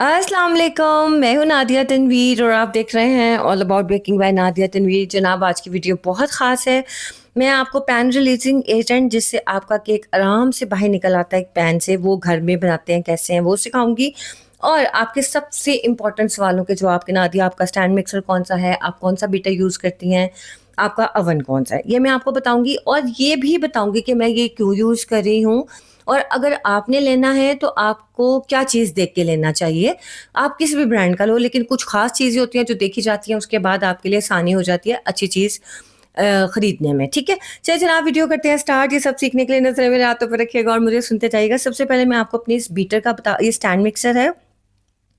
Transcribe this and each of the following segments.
अस्सलाम वालेकुम, मैं हूँ नादिया तनवीर और आप देख रहे हैं all about baking by Nadia Tanveer. जनाब, आज की वीडियो बहुत ख़ास है। मैं आपको पैन रिलीजिंग एजेंट, जिससे आपका केक आराम से बाहर निकल आता है एक पैन से, वो घर में बनाते हैं कैसे हैं वो सिखाऊंगी। और आपके सबसे इम्पोर्टेंट सवालों के जवाब के नादिया, आपका स्टैंड मिक्सर कौन सा है, आप कौन सा बीटर यूज़ करती हैं, आपका अवन कौन सा है, ये मैं आपको बताऊंगी। और ये भी बताऊंगी कि मैं ये क्यों यूज़ कर रही हूँ, और अगर आपने लेना है तो आपको क्या चीज़ देख के लेना चाहिए। आप किसी भी ब्रांड का लो, लेकिन कुछ खास चीज़ें होती हैं जो देखी जाती हैं, उसके बाद आपके लिए आसानी हो जाती है अच्छी चीज़ खरीदने में। ठीक है, चलिए जनाब वीडियो करते हैं स्टार्ट। ये सब सीखने के लिए नजर मेरे हाथों पर रखिएगा और मुझे सुनते जाइएगा। सबसे पहले मैं आपको अपनी इस बीटर का बता, ये स्टैंड मिक्सर है,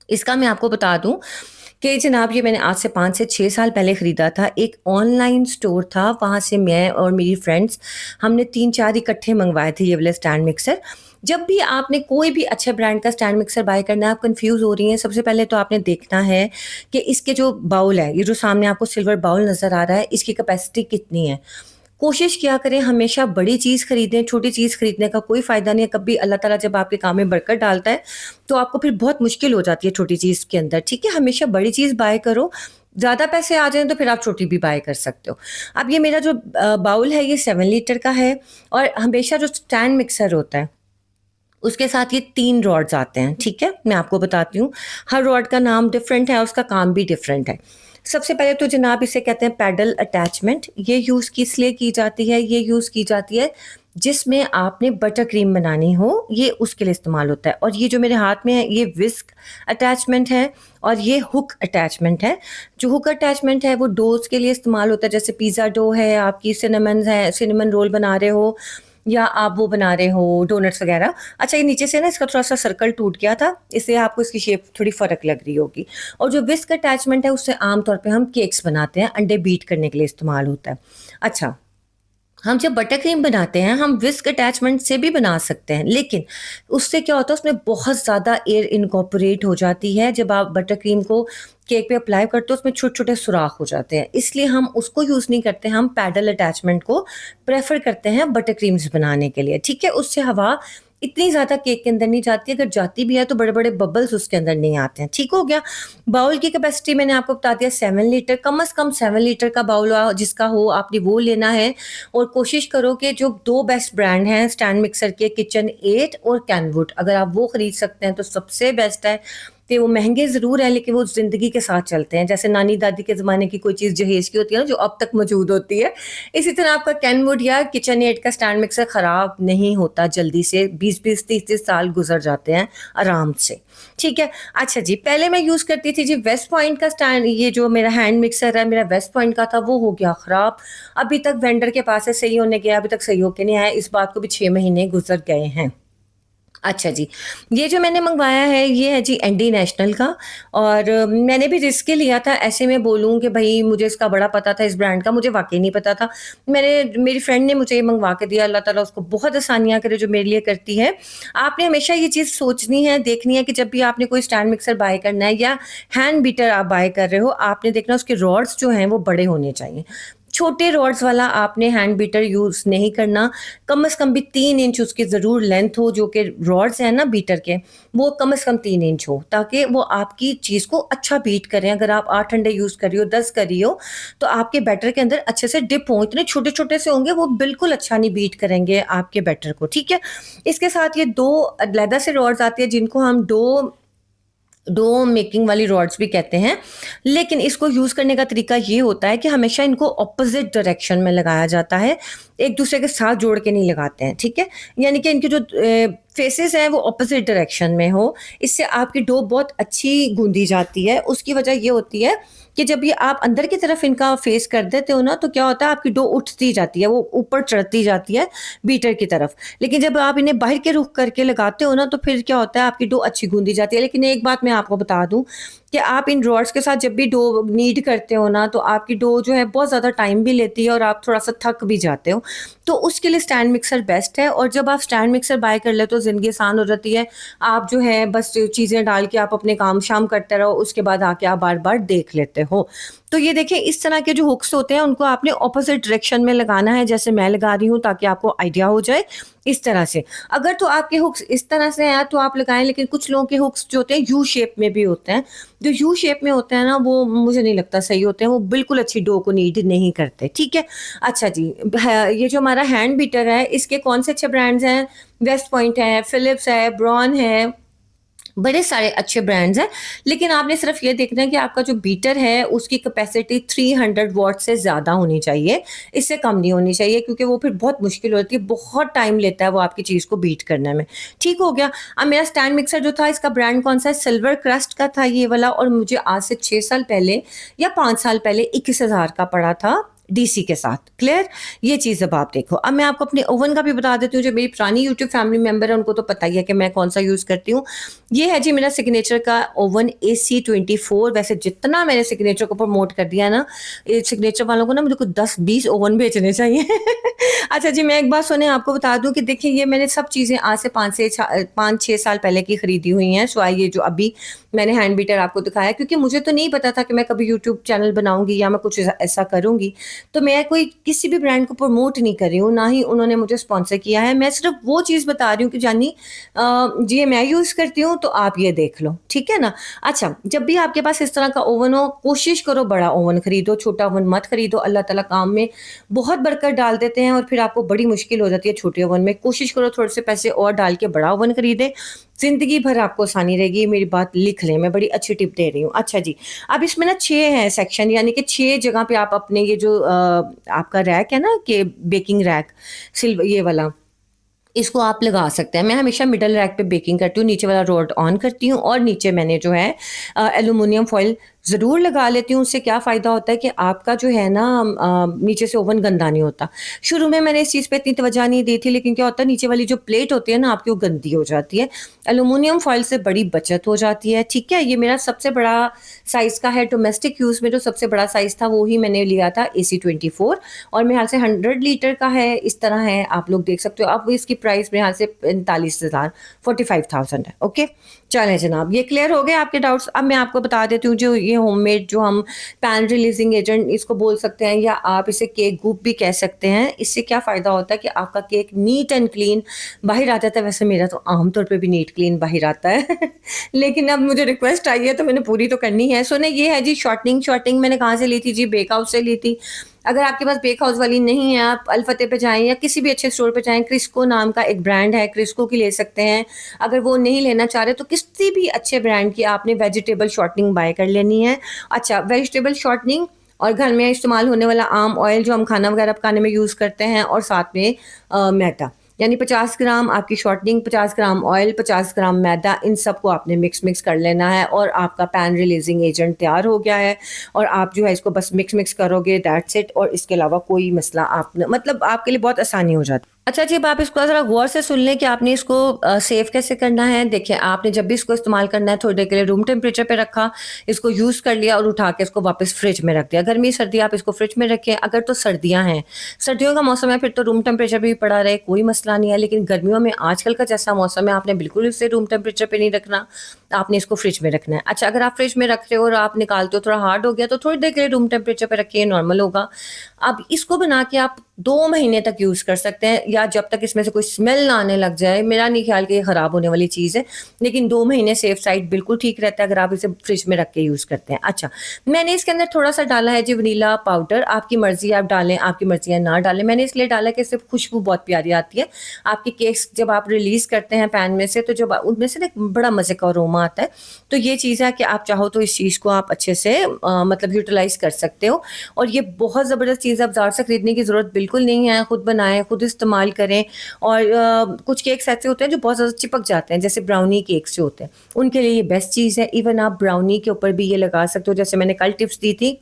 इसका मैं आपको बता दूं कि जनाब ये मैंने आज से 5 से 6 साल पहले ख़रीदा था। एक ऑनलाइन स्टोर था, वहाँ से मैं और मेरी फ्रेंड्स हमने 3-4 इकट्ठे मंगवाए थे ये वाले स्टैंड मिक्सर। जब भी आपने कोई भी अच्छे ब्रांड का स्टैंड मिक्सर बाय करना है, आप कंफ्यूज हो रही हैं, सबसे पहले तो आपने देखना है कि इसके जो बाउल है, ये जो सामने आपको सिल्वर बाउल नज़र आ रहा है, इसकी कैपेसिटी कितनी है। कोशिश किया करें हमेशा बड़ी चीज़ खरीदें, छोटी चीज़ खरीदने का कोई फ़ायदा नहीं है। कभी अल्लाह ताला जब आपके काम में बरकत डालता है तो आपको फिर बहुत मुश्किल हो जाती है छोटी चीज़ के अंदर। ठीक है, हमेशा बड़ी चीज़ बाय करो, ज़्यादा पैसे आ जाएँ तो फिर आप छोटी भी बाय कर सकते हो। अब ये मेरा जो बाउल है, ये 7 लीटर का है। और हमेशा जो स्टैंड मिक्सर होता है उसके साथ ये 3 रॉड्स आते हैं। ठीक है, मैं आपको बताती हूँ, हर रॉड का नाम डिफरेंट है और उसका काम भी डिफरेंट है। सबसे पहले तो जनाब इसे कहते हैं पैडल अटैचमेंट। ये यूज़ किस लिए की जाती है, ये यूज़ की जाती है जिसमें आपने बटर क्रीम बनानी हो, ये उसके लिए इस्तेमाल होता है। और ये जो मेरे हाथ में है, ये विस्क अटैचमेंट है और ये हुक अटैचमेंट है। जो हुक अटैचमेंट है वो डोज के लिए इस्तेमाल होता है, जैसे पिज़्ज़ा डो है, आपकी सिनेमन है, सिनेमन रोल बना रहे हो, या आप वो बना रहे हो डोनट्स वगैरह। अच्छा, ये नीचे से ना इसका थोड़ा सा सर्कल टूट गया था, इसलिए आपको इसकी शेप थोड़ी फ़र्क लग रही होगी। और जो विस्क अटैचमेंट है, उससे आमतौर पे हम केक्स बनाते हैं, अंडे बीट करने के लिए इस्तेमाल होता है। अच्छा, हम जब बटर क्रीम बनाते हैं, हम विस्क अटैचमेंट से भी बना सकते हैं, लेकिन उससे क्या होता है, उसमें बहुत ज़्यादा एयर इनकॉर्पोरेट हो जाती है। जब आप बटर क्रीम को केक पे अप्लाई करते हो, उसमें छोटे छोटे सुराख हो जाते हैं, इसलिए हम उसको यूज़ नहीं करते। हम पैडल अटैचमेंट को प्रेफर करते हैं बटर क्रीम्स बनाने के लिए। ठीक है, उससे हवा इतनी ज़्यादा केक के अंदर नहीं जाती, अगर जाती भी है तो बड़े बड़े बबल्स उसके अंदर नहीं आते हैं। ठीक हो गया। बाउल की कैपेसिटी मैंने आपको बता दिया 7 लीटर, कम से कम 7 लीटर का बाउल जिसका हो, आपने वो लेना है। और कोशिश करो कि जो 2 बेस्ट ब्रांड हैं स्टैंड मिक्सर के, किचन 8 और कैनवुड, अगर आप वो खरीद सकते हैं तो सबसे बेस्ट है। कि वो महंगे ज़रूर हैं, लेकिन वो ज़िंदगी के साथ चलते हैं। जैसे नानी दादी के ज़माने की कोई चीज़ जहेज की होती है ना, जो अब तक मौजूद होती है, इसी तरह आपका कैनवुड या किचन 8 का स्टैंड मिक्सर ख़राब नहीं होता जल्दी से। 20-20 30-30 साल गुजर जाते हैं आराम से। ठीक है। अच्छा जी, पहले मैं यूज़ करती थी जी वेस्ट पॉइंट का स्टैंड। ये जो मेरा हैंड मिक्सर है, मेरा वेस्ट पॉइंट का था, वो हो गया ख़राब। अभी तक वेंडर के पास है, सही होने गया, अभी तक सही होके नहीं आया। इस बात को भी 6 महीने गुजर गए हैं। अच्छा जी, ये जो मैंने मंगवाया है, ये है जी एनडी नेशनल का। और मैंने भी रिस्क ही लिया था। ऐसे में बोलूँ कि भई मुझे इसका बड़ा पता था, इस ब्रांड का मुझे वाक़ई नहीं पता था। मेरी फ्रेंड ने मुझे ये मंगवा के दिया, अल्लाह ताला उसको बहुत आसानियाँ करे जो मेरे लिए करती है। आपने हमेशा ये चीज़ सोचनी है, देखनी है कि जब भी आपने कोई स्टैंड मिक्सर बाय करना है या हैंड बीटर आप बाय कर रहे हो, आपने देखना उसके रॉड्स जो हैं वो बड़े होने चाहिए। छोटे रॉड्स वाला आपने हैंड बीटर यूज़ नहीं करना। कम से कम भी 3 इंच उसकी ज़रूर लेंथ हो, जो कि रॉड्स हैं ना बीटर के, वो कम से कम 3 इंच हो, ताकि वो आपकी चीज़ को अच्छा बीट करें। अगर आप 8 अंडे यूज़ कर रही हो, 10 कर रही हो, तो आपके बैटर के अंदर अच्छे से डिप हों। इतने छोटे-छोटे से होंगे, वो बिल्कुल अच्छा नहीं बीट करेंगे आपके बैटर को। ठीक है? इसके साथ ये 2 अलहदा से रॉड्स आती है, जिनको हम डो मेकिंग वाली रॉड्स भी कहते हैं। लेकिन इसको यूज़ करने का तरीका ये होता है कि हमेशा इनको ऑपोजिट डायरेक्शन में लगाया जाता है, एक दूसरे के साथ जोड़ के नहीं लगाते हैं। ठीक है, यानी कि इनके जो फेसेस हैं वो ऑपोजिट डायरेक्शन में हो। इससे आपकी डो बहुत अच्छी गूंदी जाती है। उसकी वजह ये होती है कि जब ये आप अंदर की तरफ इनका फेस कर देते हो ना, तो क्या होता है, आपकी डो उठती जाती है, वो ऊपर चढ़ती जाती है बीटर की तरफ। लेकिन जब आप इन्हें बाहर के रुख करके लगाते हो ना, तो फिर क्या होता है, आपकी डो अच्छी गूंदी जाती है। लेकिन एक बात मैं आपको बता दूं कि आप इन रॉड्स के साथ जब भी डो नीड करते हो ना, तो आपकी डो जो है बहुत ज़्यादा टाइम भी लेती है और आप थोड़ा सा थक भी जाते हो। तो उसके लिए स्टैंड मिक्सर बेस्ट है। और जब आप स्टैंड मिक्सर बाय कर लेते हो, ज़िंदगी आसान हो जाती है। आप जो है बस चीज़ें डाल के आप अपने काम शाम करते रहो, उसके बाद आके आप बार बार देख लेते हो। तो ये देखिए इस तरह के जो हुक्स होते हैं उनको आपने ऑपोजिट डायरेक्शन में लगाना है जैसे मैं लगा रही हूँ, ताकि आपको आइडिया हो जाए इस तरह से। अगर तो आपके हुक्स इस तरह से हैं तो आप लगाएं, लेकिन कुछ लोगों के हुक्स जो होते हैं यू शेप में भी होते हैं। जो यू शेप में होते हैं ना, वो मुझे नहीं लगता सही होते हैं, वो बिल्कुल अच्छी डो को नीड नहीं करते। ठीक है, अच्छा जी, ये जो हमारा हैंड बीटर है इसके कौन से अच्छे ब्रांड्स हैं? वेस्ट पॉइंट है, फिलिप्स है, ब्रॉन है, बड़े सारे अच्छे ब्रांड्स हैं। लेकिन आपने सिर्फ ये देखना है कि आपका जो बीटर है उसकी कैपेसिटी 300 वॉट से ज़्यादा होनी चाहिए, इससे कम नहीं होनी चाहिए, क्योंकि वो फिर बहुत मुश्किल होती है, बहुत टाइम लेता है वो आपकी चीज़ को बीट करने में। ठीक हो गया। अब मेरा स्टैंड मिक्सर जो था, इसका ब्रांड कौन सा है? सिल्वर क्रस्ट का था ये वाला, और मुझे आज से 6 साल पहले या 5 साल पहले 21,000 का पड़ा था डीसी के साथ। क्लियर? ये चीज़ अब आप देखो। अब मैं आपको अपने ओवन का भी बता देती हूँ। जो मेरी पुरानी यूट्यूब फैमिली मेंबर है उनको तो पता ही है कि मैं कौन सा यूज़ करती हूँ। ये है जी मेरा सिग्नेचर का ओवन AC24। वैसे जितना मैंने सिग्नेचर को प्रमोट कर दिया ना, सिग्नेचर वालों को ना मुझे कुछ 10-20 ओवन बेचने चाहिए। अच्छा जी, मैं एक बात सुने आपको बता दूं कि देखिए ये मैंने सब चीज़ें आज से 5-6 साल पहले की खरीदी हुई हैं, सिवाय ये जो अभी मैंने हैंड बीटर आपको दिखाया, क्योंकि मुझे तो नहीं पता था कि मैं कभी यूट्यूब चैनल बनाऊंगी या मैं कुछ ऐसा करूंगी। तो मैं कोई किसी भी ब्रांड को प्रमोट नहीं कर रही हूँ, ना ही उन्होंने मुझे स्पॉन्सर किया है। मैं सिर्फ वो चीज़ बता रही हूँ कि जानी ये मैं यूज़ करती हूँ, तो आप ये देख लो। ठीक है ना? अच्छा, जब भी आपके पास इस तरह का ओवन हो, कोशिश करो बड़ा ओवन खरीदो, छोटा ओवन मत खरीदो। अल्लाह ताला काम में बहुत बरकत डाल देते हैं और फिर आपको बड़ी मुश्किल हो जाती है छोटे ओवन में। कोशिश करो थोड़े से पैसे और डाल के बड़ा ओवन खरीदें, ज़िंदगी भर आपको आसानी रहेगी। मेरी बात लिख लें, मैं बड़ी अच्छी टिप दे रही हूँ। अच्छा जी, अब इसमें ना 6 हैं सेक्शन, यानी कि 6 जगह पे आप अपने ये जो आपका रैक है ना, कि बेकिंग रैक सिल्वर ये वाला, इसको आप लगा सकते हैं। मैं हमेशा मिडल रैक पे बेकिंग करती हूँ, नीचे वाला रॉड ऑन करती हूँ और नीचे मैंने जो है एल्यूमिनियम फॉइल ज़रूर लगा लेती हूँ। उससे क्या फ़ायदा होता है कि आपका जो है ना नीचे से ओवन गंदा नहीं होता। शुरू में मैंने इस चीज़ पे इतनी तवज्जो नहीं दी थी, लेकिन क्या होता है नीचे वाली जो प्लेट होती है ना आपकी, वो गंदी हो जाती है। एल्यूमिनियम फॉइल से बड़ी बचत हो जाती है। ठीक है, ये मेरा सबसे बड़ा साइज़ का है। डोमेस्टिक यूज़ में जो सबसे बड़ा साइज़ था वो ही मैंने लिया था AC24, और मेरे ख्याल से 100 लीटर का है, इस तरह है, आप लोग देख सकते हो। अब इसकी प्राइस मेरे ख्याल से 45,000 45,000 है। ओके, चलें जनाब, ये क्लियर हो गए आपके डाउट्स। अब मैं आपको बता देती हूँ, जो ये होममेड जो हम पैन रिलीजिंग एजेंट इसको बोल सकते हैं, या आप इसे केक गुप भी कह सकते हैं। इससे क्या फ़ायदा होता है कि आपका केक नीट एंड क्लीन बाहर आ जाता है। वैसे मेरा तो आमतौर पे भी नीट क्लीन बाहर आता है लेकिन अब मुझे रिक्वेस्ट आई है तो मैंने पूरी तो करनी है। सो नहीं, ये है जी शॉर्टनिंग। शॉर्टनिंग मैंने कहाँ से ली थी जी? बेक हाउस से ली थी। अगर आपके पास बेक हाउस वाली नहीं है, आप अल-फतेह पे जाएँ या किसी भी अच्छे स्टोर पे जाएँ, क्रिस्को नाम का एक ब्रांड है, क्रिस्को की ले सकते हैं। अगर वो नहीं लेना चाह रहे तो किसी भी अच्छे ब्रांड की आपने वेजिटेबल शॉर्टनिंग बाय कर लेनी है। अच्छा, वेजिटेबल शॉर्टनिंग और घर में इस्तेमाल होने वाला आम ऑयल जो हम खाना वगैरह पकाने में यूज़ करते हैं, और साथ में मैदा, यानी 50 ग्राम आपकी शॉर्टनिंग, 50 ग्राम ऑयल, 50 ग्राम मैदा, इन सबको आपने मिक्स कर लेना है और आपका पैन रिलीजिंग एजेंट तैयार हो गया है। और आप जो है इसको बस मिक्स करोगे, दैट्स इट। और इसके अलावा कोई मसला आप मतलब आपके लिए बहुत आसानी हो जाती है। अच्छा जी, अब आप इसको ज़रा गौर से सुन लें कि आपने इसको सेव कैसे करना है। देखिए, आपने जब भी इसको इस्तेमाल करना है, थोड़ी देर के लिए रूम टेम्परेचर पे रखा, इसको यूज़ कर लिया और उठा के इसको वापस फ्रिज में रख दिया। गर्मी सर्दी आप इसको फ्रिज में रखें। अगर तो सर्दियाँ हैं, सर्दियों का मौसम है, फिर तो रूम टेम्परेचर भी पड़ा रहे, कोई मसला नहीं है। लेकिन गर्मियों में आजकल का जैसा मौसम है, आपने बिल्कुल इसे रूम टेम्परेचर पे नहीं रखना, आपने इसको फ्रिज में रखना है। अच्छा, अगर आप फ्रिज में रख रहे हो और आप निकालते हो थोड़ा हार्ड हो गया, तो थोड़ी देर के लिए रूम टेम्परेचर पे रखिए, नॉर्मल होगा। अब इसको बना के आप 2 महीने तक यूज़ कर सकते हैं, या जब तक इसमें से कोई स्मेल ना आने लग जाए। मेरा नहीं ख्याल कि ये ख़राब होने वाली चीज़ है, लेकिन 2 महीने सेफ साइड बिल्कुल ठीक रहता है अगर आप इसे फ्रिज में रख के यूज़ करते हैं। अच्छा, मैंने इसके अंदर थोड़ा-सा डाला है जी वनीला पाउडर। आपकी मर्ज़ी, आप डालें, आपकी मर्ज़ी है ना डालें। मैंने इसलिए डाला है कि इससे खुशबू बहुत प्यारी आती है। आपके केक्स जब आप रिलीज़ करते हैं पैन में से, तो जब उनमें से ना एक बड़ा मज़े का अरोमा आता है। तो ये चीज़ है कि आप चाहो तो इस चीज़ को आप अच्छे से मतलब यूटिलाइज़ कर सकते हो। और ये बहुत ज़बरदस्त चीज़ है, आप बाज़ार से खरीदने की ज़रूरत बिल्कुल नहीं है। खुद बनाएँ, खुद इस्तेमाल करें। और कुछ केक्स ऐसे होते हैं जो बहुत ज़्यादा चिपक जाते हैं, जैसे ब्राउनी केक्स जो होते हैं, उनके लिए ये बेस्ट चीज़ है। इवन आप ब्राउनी के ऊपर भी ये लगा सकते हो, जैसे मैंने कल टिप्स दी थी।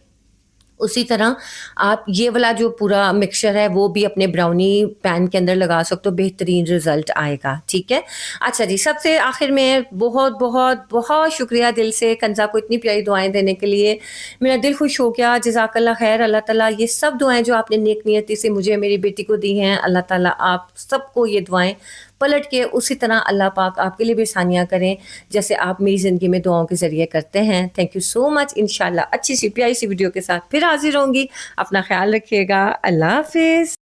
उसी तरह आप ये वाला जो पूरा मिक्सचर है वो भी अपने ब्राउनी पैन के अंदर लगा सकते हो, बेहतरीन रिजल्ट आएगा। ठीक है। अच्छा जी, सबसे आखिर में बहुत बहुत बहुत शुक्रिया दिल से कंज़ा को इतनी प्यारी दुआएं देने के लिए। मेरा दिल खुश हो गया। जज़ाकल्लाह खैर। अल्लाह ताला ये सब दुआएं जो आपने नेक नियति से मुझे, मेरी बेटी को दी हैं, अल्लाह ताला आप सबको ये दुआएं पलट के उसी तरह अल्लाह पाक आपके लिए भी आसानियाँ करें, जैसे आप मेरी ज़िंदगी में दुआओं के ज़रिए करते हैं। Thank you so much. इंशाल्लाह अच्छी सी प्यारी सी वीडियो के साथ फिर हाज़िर होंगी। अपना ख़्याल रखिएगा। अल्लाह हाफ़िज़।